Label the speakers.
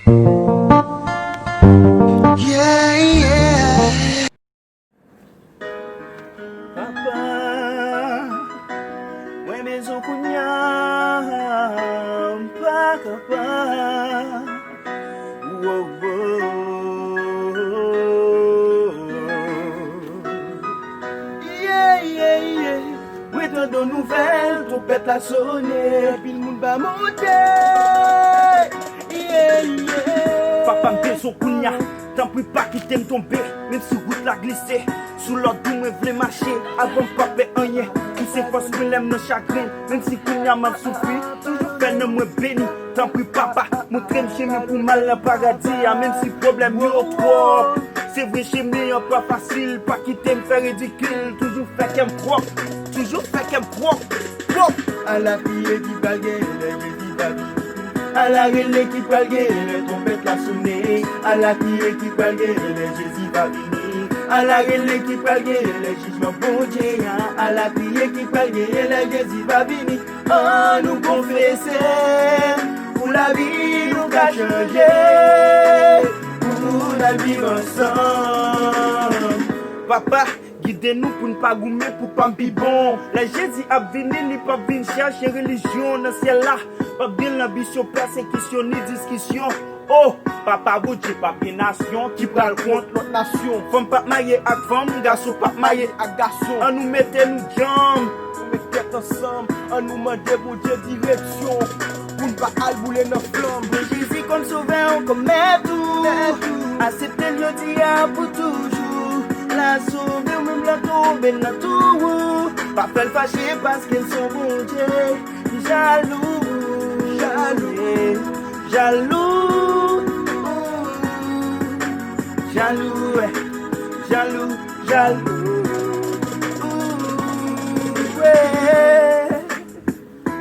Speaker 1: Yeah, yeah.
Speaker 2: Papa, ouais mais au kunya, papa, wow, yeah, yeah, yeah. Oui, tant de nouvelles, trompette la sonner, puis le monde va monter. Yeah, yeah. Papa me fait son kunya, tant pis pas quitter me tomber, même si route la glissé. Sous l'ordre d'où me voulais marcher, avant pas faire rien. Tous ces forces me l'aiment dans chagrin, même si kunya m'a souffert, toujours fait ne me béni. Tant pis papa, montrez-moi chez moi pour mal dans paradis, même si problème yo trop. C'est vrai chez moi, pas facile, pas quitter me faire ridicule, toujours fait qu'elle me propre, toujours fait qu'elle me propre. À la fille qui parle, les baby. À la relais qui parle, les trompettes la sonner. À la fille qui parle, les Jésus va venir. À la relais qui parle, les jugements bon Dieu. À la fille qui parle, les Jésus va venir. Oh, nous confesser, pour la vie nous a changé, pour la vie ensemble. Papa, guidez-nous pour ne pas goumer, pour pas me bon. La Jésus a venu, il pas venir chercher religion dans ciel là. Pas bien l'ambition, persécution, ni discussion. Oh, papa, vous dites pas bien nation qui parle contre l'autre nation. Femme pas mailler avec femme, garçon pas mailler avec garçon. On nous mettait nous jambes, on met tête ensemble, on nous demandait pour Dieu direction. Pour ne pas albouler nos flammes. Jésus comme sauveur, comme tout. Accepter le dia pour toujours. La sauver, même la tomber dans tout. Pas faire fâcher parce qu'ils sont bon Dieu. Jaloux. Jaloux, jaloux.